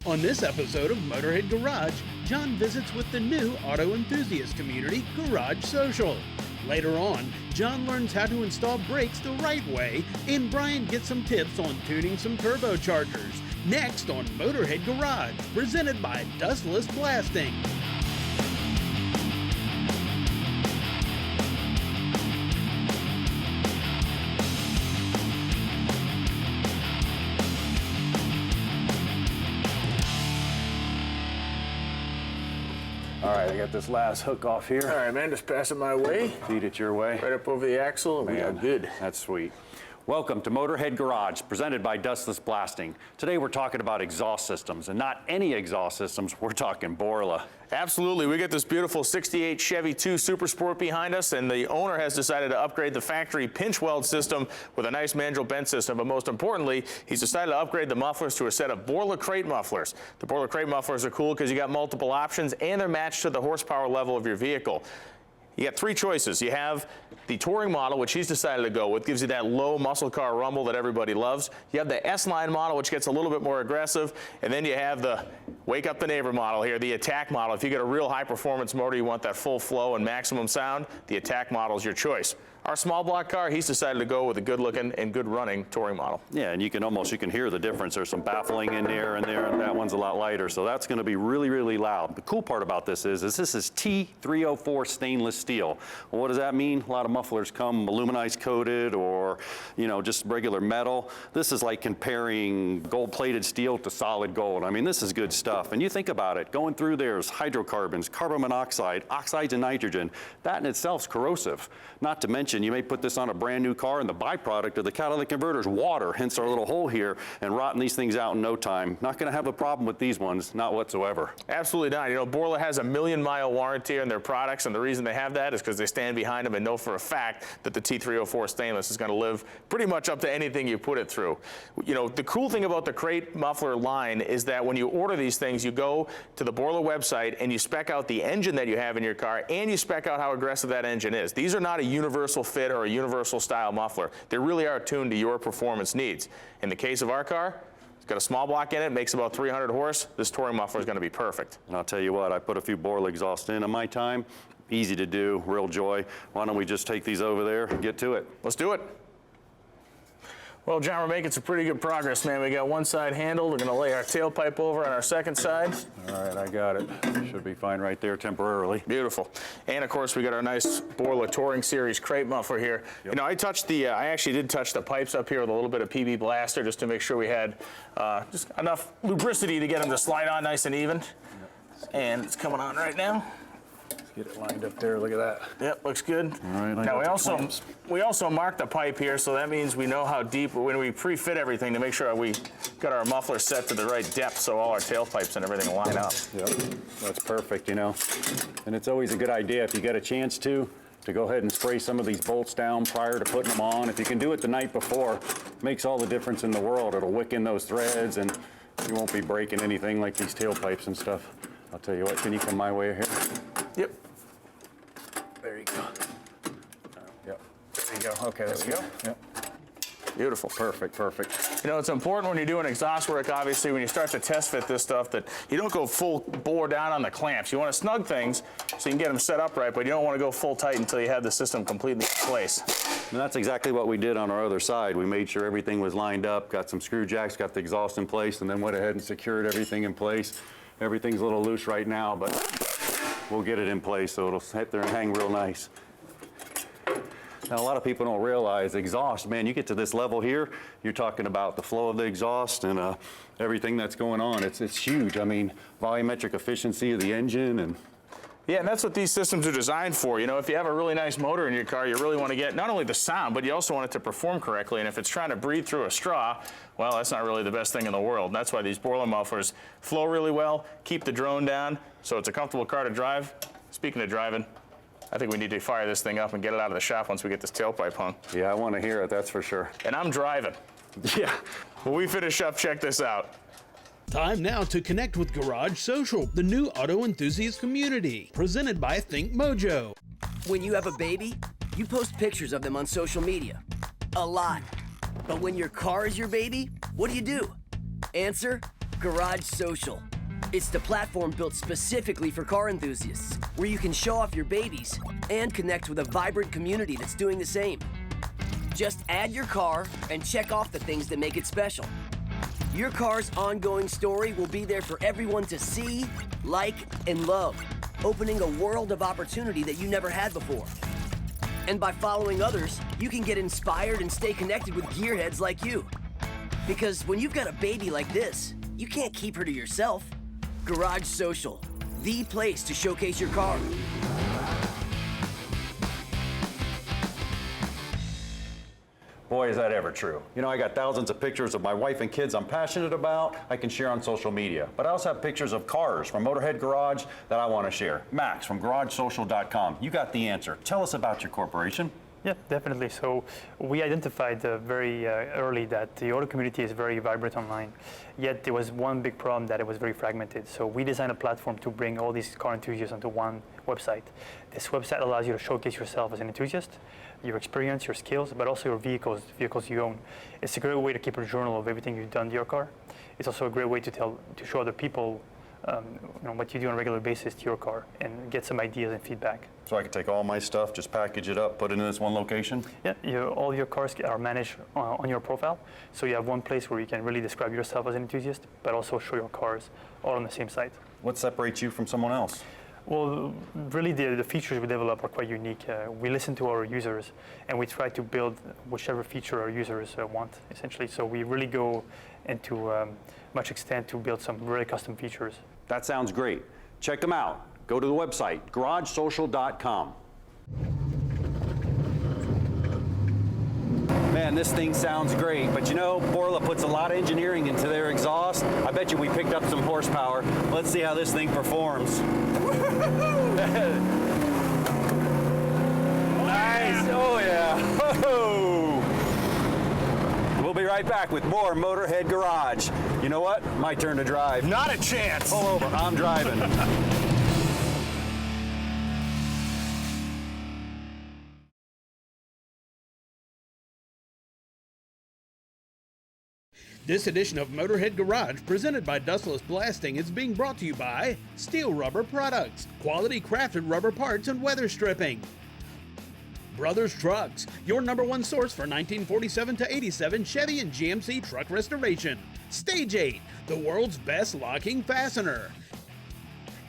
On this episode of Motorhead Garage, John visits with the new auto enthusiast community, GarageSocial. Later on, John learns how to install brakes the right way, and Brian gets some tips on tuning some turbochargers. Next on Motorhead Garage, presented by Dustless Blasting. All right, I got this last hook off here. All right, man, just pass it my way. Feed it your way. Right up over the axle, and we are good. That's sweet. Welcome to Motorhead Garage, presented by Dustless Blasting. Today we're talking about exhaust systems, and not any exhaust systems, we're talking Borla. Absolutely, we got this beautiful 68 Chevy 2 Super Sport behind us, and the owner has decided to upgrade the factory pinch weld system with a nice mandrel bend system, but most importantly, he's decided to upgrade the mufflers to a set of Borla crate mufflers. The Borla crate mufflers are cool because you got multiple options, and they're matched to the horsepower level of your vehicle. You got three choices. You have the touring model, which he's decided to go with, gives you that low muscle car rumble that everybody loves. You have the S-Line model, which gets a little bit more aggressive. And then you have the wake up the neighbor model here, the Attack model. If you get a real high performance motor, you want that full flow and maximum sound, the Attack model is your choice. Our small block car, he's decided to go with a good looking and good running touring model. Yeah, and you can hear the difference. There's some baffling in there, and that one's a lot lighter. So that's going to be really, really loud. The cool part about this is this is T304 stainless steel. Well, what does that mean? A lot of mufflers come aluminized coated or, just regular metal. This is like comparing gold-plated steel to solid gold. I mean, this is good stuff. And you think about it, going through there's hydrocarbons, carbon monoxide, oxides and nitrogen. That in itself is corrosive. Not to mention, you may put this on a brand new car and the byproduct of the catalytic converter is water, hence our little hole here, and rotting these things out in no time. Not going to have a problem with these ones, not whatsoever. Absolutely not. Borla has a 1,000,000-mile warranty on their products, and the reason they have that is because they stand behind them and know for a fact that the T304 stainless is going to live pretty much up to anything you put it through. The cool thing about the crate muffler line is that when you order these things, you go to the Borla website and you spec out the engine that you have in your car, and you spec out how aggressive that engine is. These are not a universal fit or a universal style muffler. They really are tuned to your performance needs. In the case of our car, it's got a small block in it, makes about 300 horse. This touring muffler is going to be perfect. And I'll tell you what, I put a few Borla exhaust in my time. Easy to do, real joy. Why don't we just take these over there and get to it? Let's do it. Well, John, we're making some pretty good progress, man. We got one side handled. We're going to lay our tailpipe over on our second side. All right, I got it. Should be fine right there temporarily. Beautiful. And of course, we got our nice Borla Touring Series crate muffler here. Yep. I actually did touch the pipes up here with a little bit of PB Blaster just to make sure we had just enough lubricity to get them to slide on nice and even. Yep. And it's coming on right now. Get it lined up there, look at that. Yep, looks good. All right, now we also marked the pipe here, so that means we know how deep, when we pre-fit everything, to make sure we got our muffler set to the right depth so all our tailpipes and everything line up. Yep, that's perfect, And it's always a good idea if you get a chance to go ahead and spray some of these bolts down prior to putting them on. If you can do it the night before, it makes all the difference in the world. It'll wick in those threads and you won't be breaking anything like these tailpipes and stuff. I'll tell you what, can you come my way here? Yep. There you go. Yep. There you go. Okay, there we go. Yep. Beautiful. Perfect. It's important when you're doing exhaust work, obviously, when you start to test fit this stuff, that you don't go full bore down on the clamps. You want to snug things so you can get them set up right, but you don't want to go full tight until you have the system completely in place. And that's exactly what we did on our other side. We made sure everything was lined up, got some screw jacks, got the exhaust in place, and then went ahead and secured everything in place. Everything's a little loose right now, but we'll get it in place so it'll sit there and hang real nice. Now, a lot of people don't realize exhaust, man, you get to this level here, you're talking about the flow of the exhaust and everything that's going on. It's huge. I mean, volumetric efficiency of the engine and... Yeah, and that's what these systems are designed for. If you have a really nice motor in your car, you really want to get not only the sound, but you also want it to perform correctly. And if it's trying to breathe through a straw, well, that's not really the best thing in the world. And that's why these Borla mufflers flow really well, keep the drone down, so it's a comfortable car to drive. Speaking of driving, I think we need to fire this thing up and get it out of the shop once we get this tailpipe hung. Yeah, I want to hear it, that's for sure. And I'm driving. Yeah. When we finish up, check this out. Time now to connect with GarageSocial, the new auto enthusiast community, presented by Think Mojo. When you have a baby, you post pictures of them on social media. A lot. But when your car is your baby, what do? Answer, GarageSocial. It's the platform built specifically for car enthusiasts, where you can show off your babies and connect with a vibrant community that's doing the same. Just add your car and check off the things that make it special. Your car's ongoing story will be there for everyone to see, like, and love, opening a world of opportunity that you never had before. And by following others, you can get inspired and stay connected with gearheads like you. Because when you've got a baby like this, you can't keep her to yourself. GarageSocial, the place to showcase your car. Boy, is that ever true. You know, I got thousands of pictures of my wife and kids I'm passionate about, I can share on social media. But I also have pictures of cars from Motorhead Garage that I want to share. Max from GarageSocial.com, you got the answer. Tell us about your corporation. Yeah, definitely. So we identified very early that the auto community is very vibrant online, yet there was one big problem that it was very fragmented. So we designed a platform to bring all these car enthusiasts onto one website. This website allows you to showcase yourself as an enthusiast, your experience, your skills, but also your vehicles you own. It's a great way to keep a journal of everything you've done to your car. It's also a great way to show other people what you do on a regular basis to your car and get some ideas and feedback. So I can take all my stuff, just package it up, put it in this one location? Yeah, all your cars are managed on your profile. So you have one place where you can really describe yourself as an enthusiast, but also show your cars all on the same site. What separates you from someone else? Well, really the features we develop are quite unique. We listen to our users and we try to build whichever feature our users want, essentially. So we really go into much extent to build some really custom features. That sounds great. Check them out. Go to the website, GarageSocial.com. Man, this thing sounds great, but you know, Borla puts a lot of engineering into their exhaust. I bet you we picked up some horsepower. Let's see how this thing performs. Nice, oh yeah. Whoa. We'll be right back with more Motorhead Garage. You know what? My turn to drive. Not a chance. Pull over, I'm driving. This edition of Motorhead Garage, presented by Dustless Blasting, is being brought to you by Steel Rubber Products, quality crafted rubber parts and weather stripping. Brothers Trucks, your #1 source for 1947 to 87 Chevy and GMC truck restoration. Stage 8, the world's best locking fastener.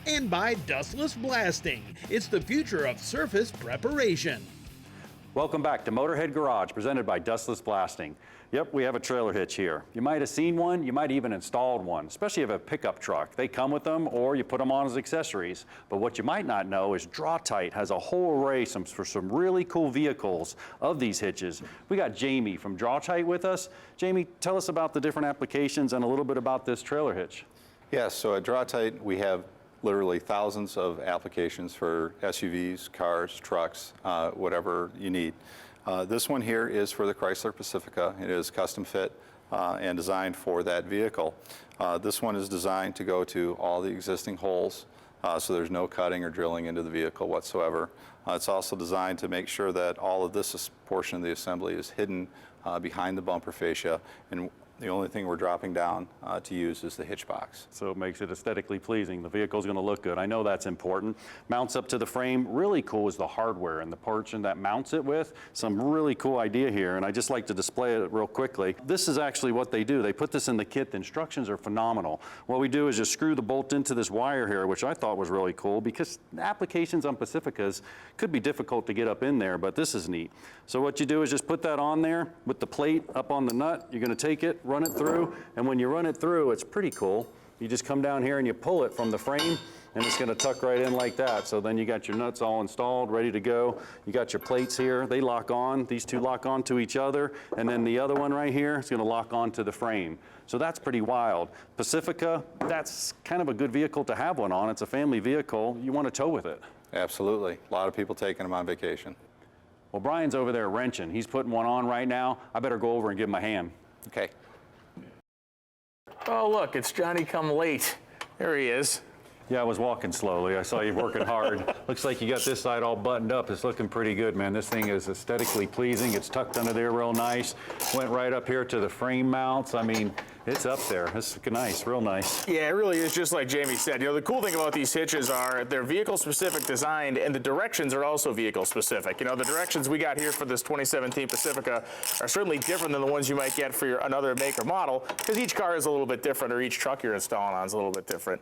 And by Dustless Blasting, it's the future of surface preparation. Welcome back to Motorhead Garage, presented by Dustless Blasting. Yep, we have a trailer hitch here. You might have seen one, you might even installed one, especially if you have a pickup truck. They come with them or you put them on as accessories. But what you might not know is Draw-Tite has a whole array for some really cool vehicles of these hitches. We got Jamie from Draw-Tite with us. Jamie, tell us about the different applications and a little bit about this trailer hitch. Yes, so at Draw-Tite we have literally thousands of applications for SUVs, cars, trucks, whatever you need. This one here is for the Chrysler Pacifica. It is custom fit and designed for that vehicle. This one is designed to go to all the existing holes, so there's no cutting or drilling into the vehicle whatsoever. It's also designed to make sure that all of this portion of the assembly is hidden behind the bumper fascia, and the only thing we're dropping down to use is the hitch box. So it makes it aesthetically pleasing. The vehicle's going to look good. I know that's important. Mounts up to the frame. Really cool is the hardware and the portion that mounts it with. Some really cool idea here, and I just like to display it real quickly. This is actually what they do. They put this in the kit. The instructions are phenomenal. What we do is just screw the bolt into this wire here, which I thought was really cool because applications on Pacificas could be difficult to get up in there, but this is neat. So what you do is just put that on there with the plate up on the nut. You're going to take it, run it through, and when you run it through, it's pretty cool. You just come down here and you pull it from the frame, and it's going to tuck right in like that. So then you got your nuts all installed, ready to go. You got your plates here. They lock on. These two lock on to each other, and then the other one right here is going to lock on to the frame. So that's pretty wild. Pacifica, that's kind of a good vehicle to have one on. It's a family vehicle. You want to tow with it. Absolutely. A lot of people taking them on vacation. Well, Brian's over there wrenching. He's putting one on right now. I better go over and give him a hand. Okay. Oh, look, it's Johnny come late. There he is. Yeah, I was walking slowly. I saw you working hard. Looks like you got this side all buttoned up. It's looking pretty good, man. This thing is aesthetically pleasing. It's tucked under there real nice. Went right up here to the frame mounts. I mean, It's up there. It's nice, real nice. Yeah, it really is just like Jamie said. You know, the cool thing about these hitches are they're vehicle-specific designed, and the directions are also vehicle-specific. You know, the directions we got here for this 2017 Pacifica are certainly different than the ones you might get for another make or model, because each car is a little bit different, or each truck you're installing on is a little bit different.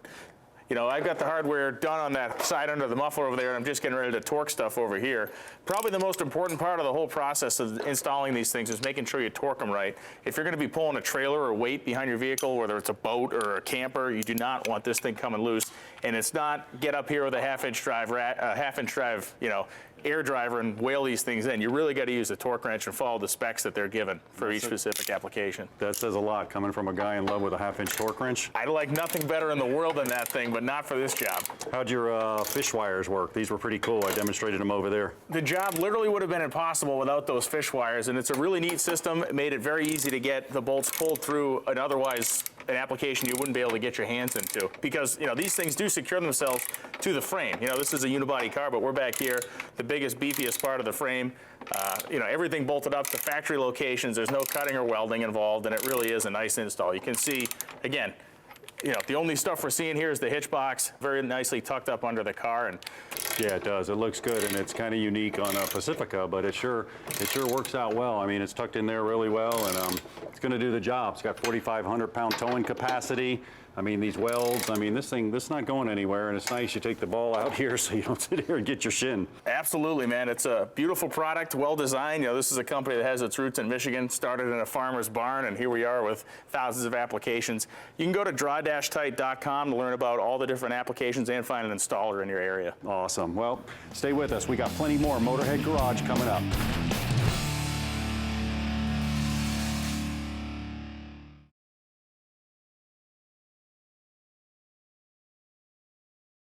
You know, I've got the hardware done on that side under the muffler over there, and I'm just getting ready to torque stuff over here. Probably the most important part of the whole process of installing these things is making sure you torque them right. If you're going to be pulling a trailer or weight behind your vehicle, whether it's a boat or a camper, you do not want this thing coming loose. And it's not get up here with a half-inch drive, you know, air driver and whale these things in. You really got to use the torque wrench and follow the specs that they're given for each specific application. That says a lot coming from a guy in love with a half-inch torque wrench. I'd like nothing better in the world than that thing, but not for this job. How'd your fish wires work? These were pretty cool. I demonstrated them over there. The job literally would have been impossible without those fish wires, and it's a really neat system. It made it very easy to get the bolts pulled through an application you wouldn't be able to get your hands into, because, you know, these things do secure themselves to the frame. You know, this is a unibody car, but we're back here, the biggest, beefiest part of the frame. You know, everything bolted up to factory locations. There's no cutting or welding involved, and it really is a nice install. You can see, again, you know, the only stuff we're seeing here is the hitch box, very nicely tucked up under the car. And yeah, it does. It looks good, and it's kind of unique on a Pacifica, but it sure works out well. I mean, it's tucked in there really well, and it's going to do the job. It's got 4,500-pound towing capacity. I mean, these welds, I mean, this is not going anywhere, and it's nice you take the ball out here so you don't sit here and get your shin. Absolutely, man. It's a beautiful product, well designed. You know, this is a company that has its roots in Michigan, started in a farmer's barn, and here we are with thousands of applications. You can go to Draw-Tite.com to learn about all the different applications and find an installer in your area. Awesome. Well, stay with us. We got plenty more Motorhead Garage coming up.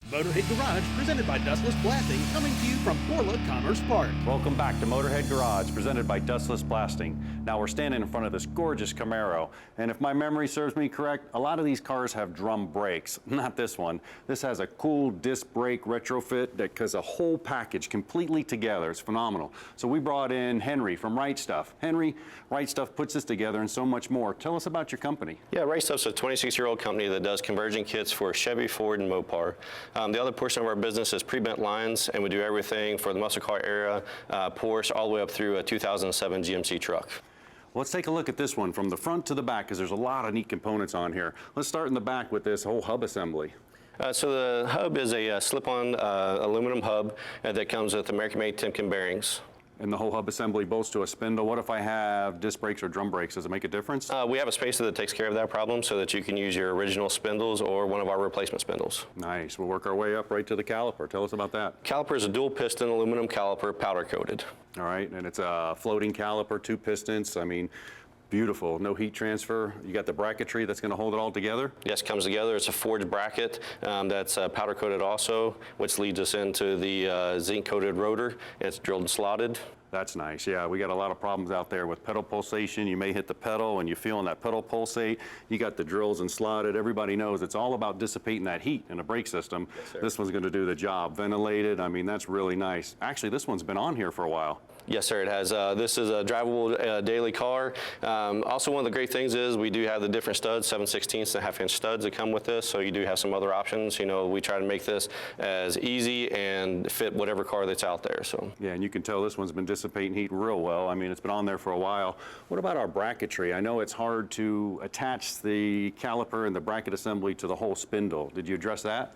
Motorhead Garage, presented by Dustless Blasting, coming to you from Borla Commerce Park. Welcome back to Motorhead Garage, presented by Dustless Blasting. Now we're standing in front of this gorgeous Camaro, and if my memory serves me correct, a lot of these cars have drum brakes. Not this one. This has a cool disc brake retrofit that has a whole package completely together. It's phenomenal. So we brought in Henry from Right Stuff. Henry, Right Stuff puts this together and so much more. Tell us about your company. Yeah, Right Stuff's a 26-year-old company that does conversion kits for Chevy, Ford, and Mopar. The other portion of our business is pre-bent lines, and we do everything for the muscle car era, Porsche, all the way up through a 2007 GMC truck. Well, let's take a look at this one from the front to the back, because there's a lot of neat components on here. Let's start in the back with this whole hub assembly. So the hub is a slip-on aluminum hub that comes with American-made Timken bearings. And the whole hub assembly bolts to a spindle. What if I have disc brakes or drum brakes? Does it make a difference? We have a spacer that takes care of that problem so that you can use your original spindles or one of our replacement spindles. Nice. We'll work our way up right to the caliper. Tell us about that. Caliper is a dual piston aluminum caliper, powder coated. All right, and it's a floating caliper, 2 pistons. I mean, beautiful. No heat transfer. You got the bracketry that's going to hold it all together? Yes, comes together. It's a forged bracket that's powder coated also, which leads us into the zinc coated rotor. It's drilled and slotted. That's nice. Yeah, we got a lot of problems out there with pedal pulsation. You may hit the pedal and you're feeling that pedal pulsate. You got the drills and slotted. Everybody knows it's all about dissipating that heat in a brake system. Yes, this one's going to do the job. Ventilated. I mean, that's really nice. Actually, this one's been on here for a while. Yes, sir, it has. This is a drivable daily car. Also, one of the great things is we do have the different studs, 7/16 and 1/2 inch studs that come with this, so you do have some other options. You know, we try to make this as easy and fit whatever car that's out there. So yeah, and you can tell this one's been dissipating heat real well. I mean, it's been on there for a while. What about our bracketry? I know it's hard to attach the caliper and the bracket assembly to the whole spindle. Did you address that?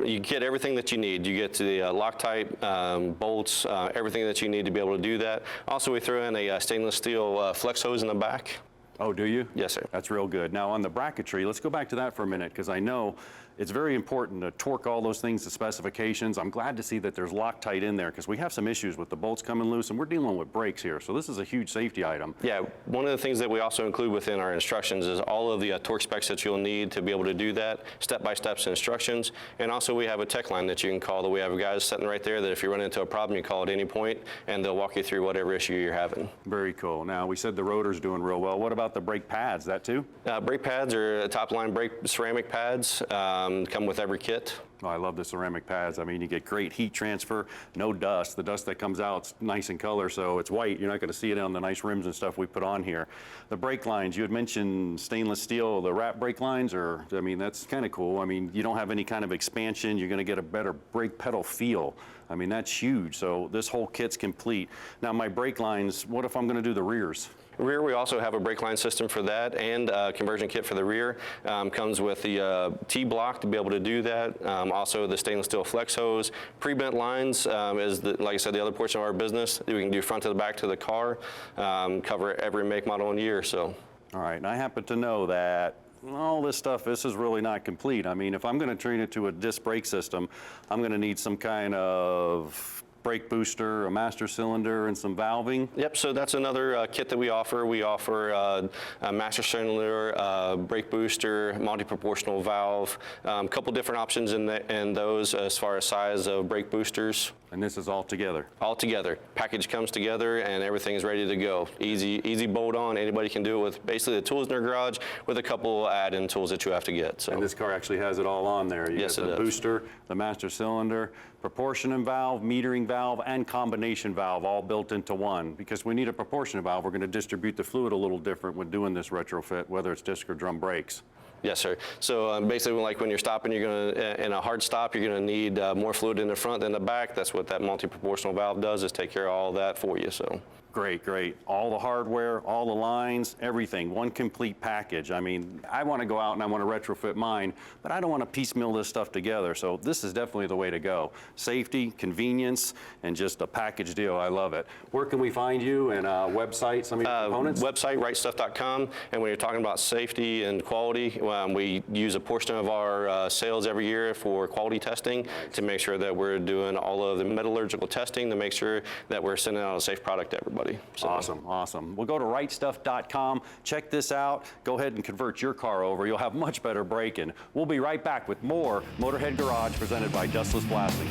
You get everything that you need. You get to the Loctite, bolts, everything that you need to be able to do that. Also, we throw in a stainless steel flex hose in the back. Oh, do you? Yes, sir. That's real good. Now, on the bracketry, let's go back to that for a minute, because I know it's very important to torque all those things to specifications. I'm glad to see that there's Loctite in there, because we have some issues with the bolts coming loose, and we're dealing with brakes here. So this is a huge safety item. Yeah, one of the things that we also include within our instructions is all of the torque specs that you'll need to be able to do that, step-by-step instructions. And also we have a tech line that you can call. That we have guys sitting right there that if you run into a problem, you call at any point, and they'll walk you through whatever issue you're having. Very cool. Now, we said the rotor's doing real well. What about about the brake pads, that too? Brake pads are top-line brake ceramic pads, come with every kit. Oh, I love the ceramic pads. I mean, you get great heat transfer, no dust. The dust that comes out is nice in color, so it's white. You're not going to see it on the nice rims and stuff we put on here. The brake lines, you had mentioned stainless steel, the wrap brake lines, I mean, that's kind of cool. I mean, you don't have any kind of expansion. You're going to get a better brake pedal feel. I mean, that's huge. So this whole kit's complete. Now, my brake lines, what if I'm going to do the rears? Rear, we also have a brake line system for that and a conversion kit for the rear. Comes with the T-block to be able to do that. Also the stainless steel flex hose. Pre-bent lines is, like I said, the other portion of our business. We can do front to the back to the car, cover every make, model, and year. So. All right, and I happen to know that all this stuff, this is really not complete. I mean, if I'm going to train it to a disc brake system, I'm going to need some kind of brake booster, a master cylinder, and some valving. Yep, so that's another kit that we offer. We offer a master cylinder, brake booster, multi-proportional valve, a couple different options in those as far as size of brake boosters. And this is all together? All together. Package comes together and everything is ready to go. Easy bolt on. Anybody can do it with basically the tools in their garage with a couple add-in tools that you have to get. So. And this car actually has it all on there. You yes, get it the does. Booster, the master cylinder, proportioning valve, metering valve, and combination valve all built into one. Because we need a proportioning valve, we're going to distribute the fluid a little different when doing this retrofit, whether it's disc or drum brakes. Yes, sir. So basically, like when you're stopping, you're going to, in a hard stop, you're going to need more fluid in the front than the back. That's what that multi-proportional valve does, is take care of all that for you. So. Great, great. All the hardware, all the lines, everything, one complete package. I mean, I want to go out and I want to retrofit mine, but I don't want to piecemeal this stuff together. So this is definitely the way to go. Safety, convenience, and just a package deal. I love it. Where can we find you, and website, some of your components? Website, rightstuff.com. And when you're talking about safety and quality, we use a portion of our sales every year for quality testing to make sure that we're doing all of the metallurgical testing to make sure that we're sending out a safe product to everybody. So. Awesome, awesome. We'll go to rightstuff.com. Check this out. Go ahead and convert your car over. You'll have much better braking. We'll be right back with more Motorhead Garage presented by Dustless Blasting.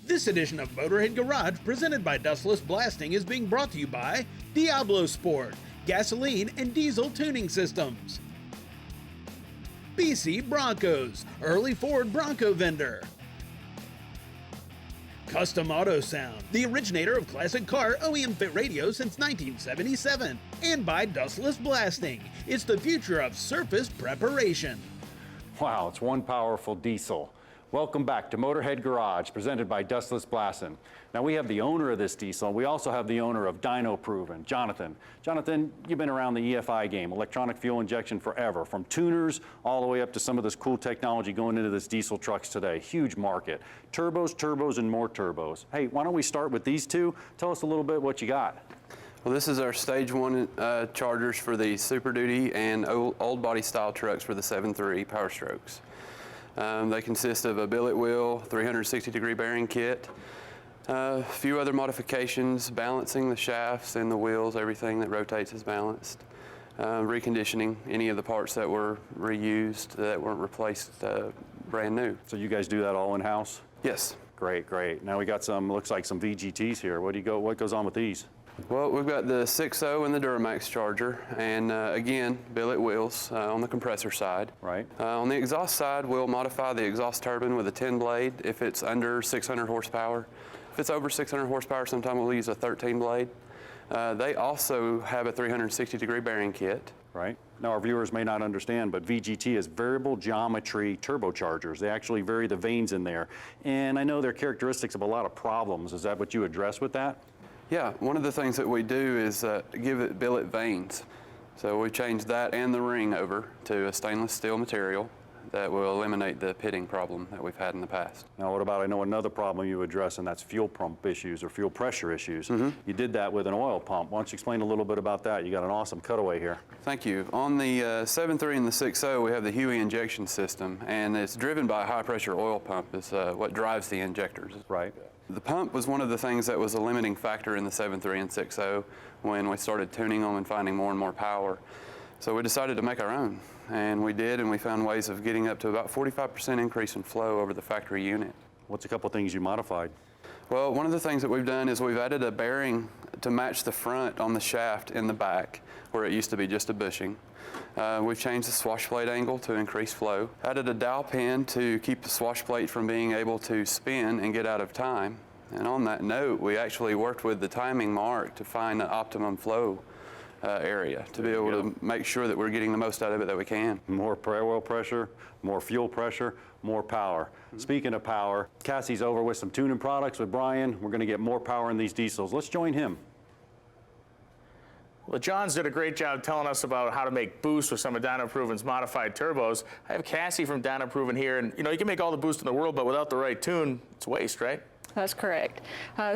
This edition of Motorhead Garage, presented by Dustless Blasting, is being brought to you by Diablo Sport, gasoline and diesel tuning systems. BC Broncos, early Ford Bronco vendor. Custom Auto Sound, the originator of classic car OEM fit radio since 1977. And by Dustless Blasting, it's the future of surface preparation. Wow, it's one powerful diesel. Welcome back to Motorhead Garage, presented by Dustless Blasting. Now we have the owner of this diesel. We also have the owner of Dyno Proven, Jonathan. Jonathan, you've been around the EFI game, electronic fuel injection, forever, from tuners all the way up to some of this cool technology going into this diesel trucks today. Huge market. Turbos, turbos, and more turbos. Hey, why don't we start with these two? Tell us a little bit what you got. Well, this is our stage 1 chargers for the Super Duty and old body style trucks for the 7.3 Power Strokes. They consist of a billet wheel, 360-degree bearing kit, a few other modifications, balancing the shafts and the wheels, everything that rotates is balanced, reconditioning any of the parts that were reused, that weren't replaced brand new. So you guys do that all in-house? Yes. Great, great. Now we got some, looks like some VGTs here. What goes on with these? Well, we've got the 6.0 and the Duramax charger, and again, billet wheels on the compressor side. Right. On the exhaust side, we'll modify the exhaust turbine with a 10 blade if it's under 600 horsepower. If it's over 600 horsepower, sometimes we'll use a 13 blade. They also have a 360-degree bearing kit. Right. Now our viewers may not understand, but VGT is variable geometry turbochargers. They actually vary the vanes in there. And I know they're characteristics of a lot of problems. Is that what you address with that? Yeah, one of the things that we do is give it billet vanes. So we changed that and the ring over to a stainless steel material that will eliminate the pitting problem that we've had in the past. Now what about, I know another problem you address, and that's fuel pump issues or fuel pressure issues. Mm-hmm. You did that with an oil pump. Why don't you explain a little bit about that? You got an awesome cutaway here. Thank you. On the 7.3 and the 6.0, we have the Huey injection system, and it's driven by a high pressure oil pump is what drives the injectors. Right. The pump was one of the things that was a limiting factor in the 7.3 and 6.0 when we started tuning them and finding more and more power. So we decided to make our own, and we did, and we found ways of getting up to about 45% increase in flow over the factory unit. What's a couple things you modified? Well, one of the things that we've done is we've added a bearing to match the front on the shaft in the back, where it used to be just a bushing. We've changed the swash plate angle to increase flow, added a dowel pin to keep the swash plate from being able to spin and get out of time. And on that note, we actually worked with the timing mark to find the optimum flow area to be able to make sure that we're getting the most out of it that we can. More oil pressure, more fuel pressure, more power. Speaking of power, Cassie's over with some tuning products with Brian. We're going to get more power in these diesels. Let's join him. Well, John's did a great job telling us about how to make boost with some of Dyno Proven's modified turbos. I have Cassie from Dyno Proven here, and you know, you can make all the boost in the world, but without the right tune, it's waste, right? That's correct.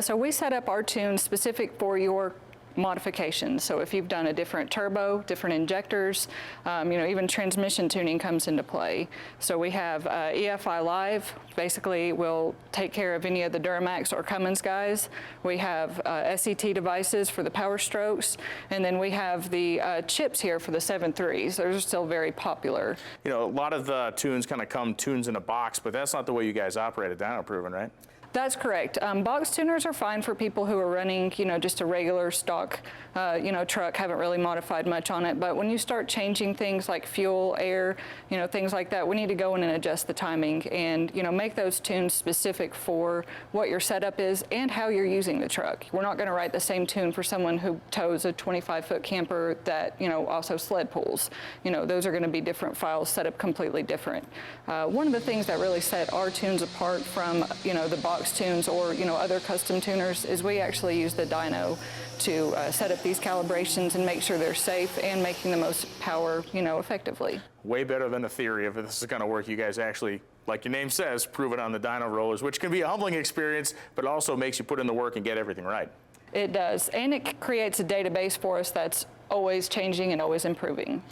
So we set up our tune specific for your modifications. So if you've done a different turbo, different injectors, you know, even transmission tuning comes into play. So we have EFI Live, basically will take care of any of the Duramax or Cummins guys. We have SET devices for the power strokes, and then we have the chips here for the 7.3s. Those are still very popular. You know, a lot of the tunes kind of come tunes in a box, but that's not the way you guys operate at Dyno Proven, right? That's correct. Box tuners are fine for people who are running, you know, just a regular stock, you know, truck, haven't really modified much on it. But when you start changing things like fuel, air, you know, things like that, we need to go in and adjust the timing and, you know, make those tunes specific for what your setup is and how you're using the truck. We're not going to write the same tune for someone who tows a 25-foot camper that, you know, also sled pulls. You know, those are going to be different files set up completely different. One of the things that really set our tunes apart from, you know, the box tunes or, you know, other custom tuners is we actually use the dyno to set up these calibrations and make sure they're safe and making the most power, you know, effectively. Way better than the theory of this is going to work. You guys actually, like your name says, prove it on the dyno rollers, which can be a humbling experience, but also makes you put in the work and get everything right. It does, and it creates a database for us that's always changing and always improving.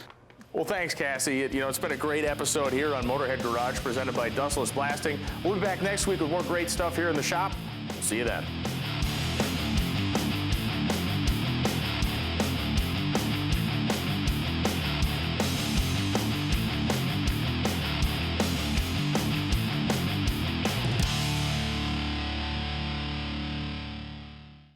Well, thanks, Cassie. You know, it's been a great episode here on Motorhead Garage presented by Dustless Blasting. We'll be back next week with more great stuff here in the shop. We'll see you then.